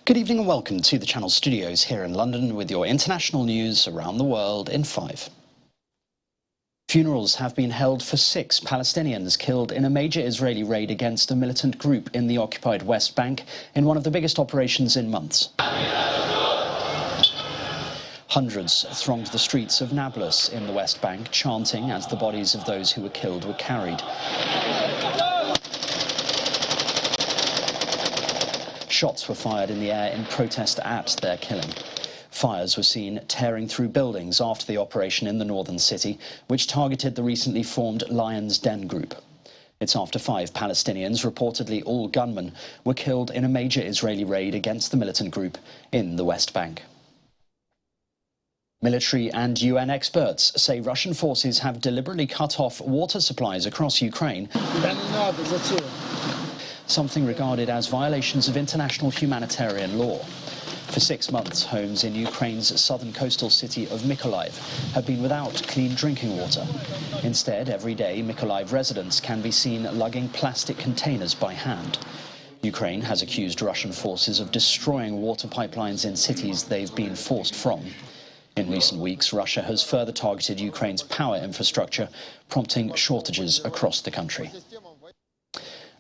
Good evening and welcome to the Channel Studios here in London with your international news around the world in 5. Funerals have been held for 6 Palestinians killed in a major Israeli raid against a militant group in the occupied West Bank in one of the biggest operations in months. Hundreds thronged the streets of Nablus in the West Bank, chanting as the bodies of those who were killed were carried. Shots were fired in the air in protest at their killing. Fires were seen tearing through buildings after the operation in the northern city, which targeted the recently formed Lion's Den group. It's after 5 Palestinians, reportedly all gunmen, were killed in a major Israeli raid against the militant group in the West Bank. Military and UN experts say Russian forces have deliberately cut off water supplies across Ukraine, something regarded as violations of international humanitarian law. For 6 months, homes in Ukraine's southern coastal city of Mykolaiv have been without clean drinking water. Instead, every day, Mykolaiv residents can be seen lugging plastic containers by hand. Ukraine has accused Russian forces of destroying water pipelines in cities they've been forced from. In recent weeks, Russia has further targeted Ukraine's power infrastructure, prompting shortages across the country.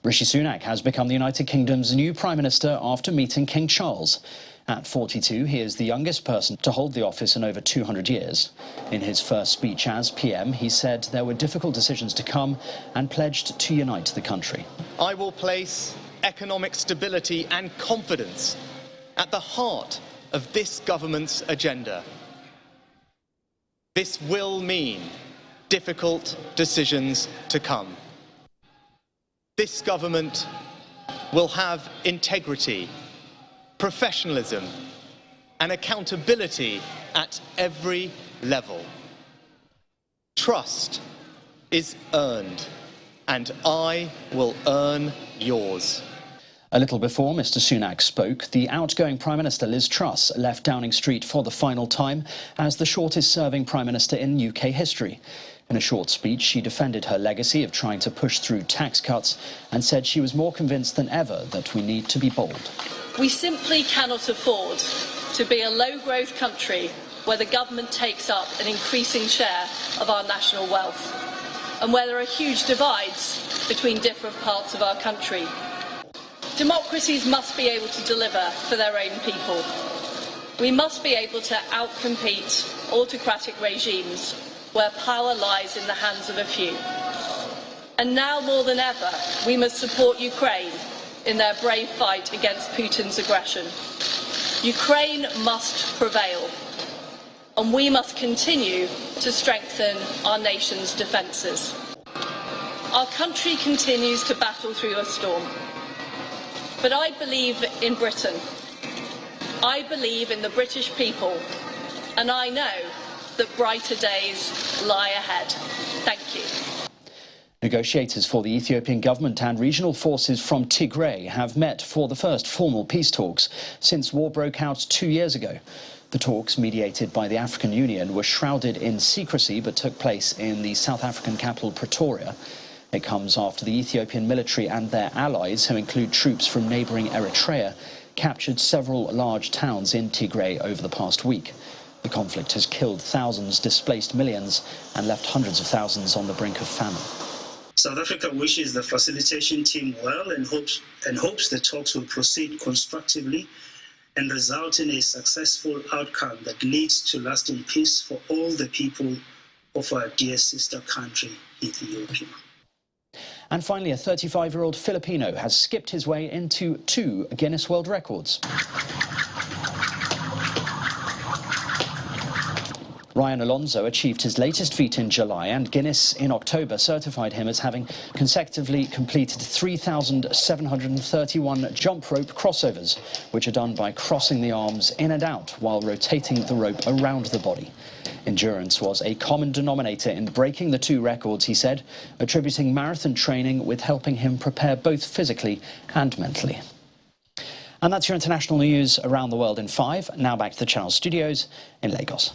Rishi Sunak has become the United Kingdom's new Prime Minister after meeting King Charles. At 42, he is the youngest person to hold the office in over 200 years. In his first speech as PM, he said there were difficult decisions to come and pledged to unite the country. I will place economic stability and confidence at the heart of this government's agenda. This will mean difficult decisions to come. This government will have integrity, professionalism and accountability at every level. Trust is earned, and I will earn yours. A little before Mr. Sunak spoke, the outgoing Prime Minister Liz Truss left Downing Street for the final time as the shortest-serving Prime Minister in UK history. In a short speech, she defended her legacy of trying to push through tax cuts and said she was more convinced than ever that we need to be bold. We simply cannot afford to be a low-growth country where the government takes up an increasing share of our national wealth and where there are huge divides between different parts of our country. Democracies must be able to deliver for their own people. We must be able to outcompete autocratic regimes where power lies in the hands of a few. And now more than ever, we must support Ukraine in their brave fight against Putin's aggression. Ukraine must prevail, and we must continue to strengthen our nation's defences. Our country continues to battle through a storm. But I believe in Britain. I believe in the British people, and I know that brighter days lie ahead. Thank you. Negotiators for the Ethiopian government and regional forces from Tigre have met for the first formal peace talks since war broke out 2 years ago. The talks, mediated by the African Union, were shrouded in secrecy but took place in the South African capital Pretoria. It comes after the Ethiopian military and their allies, who include troops from neighbouring Eritrea, captured several large towns in Tigray over the past week. The conflict has killed thousands, displaced millions, and left hundreds of thousands on the brink of famine. South Africa wishes the facilitation team well and hopes the talks will proceed constructively and result in a successful outcome that leads to lasting peace for all the people of our dear sister country, Ethiopia. And finally, a 35-year-old Filipino has skipped his way into 2 Guinness World Records. Ryan Alonso achieved his latest feat in July, and Guinness in October certified him as having consecutively completed 3,731 jump rope crossovers, which are done by crossing the arms in and out while rotating the rope around the body. Endurance was a common denominator in breaking the 2 records, he said, attributing marathon training with helping him prepare both physically and mentally. And that's your international news around the world in 5. Now back to the Channel Studios in Lagos.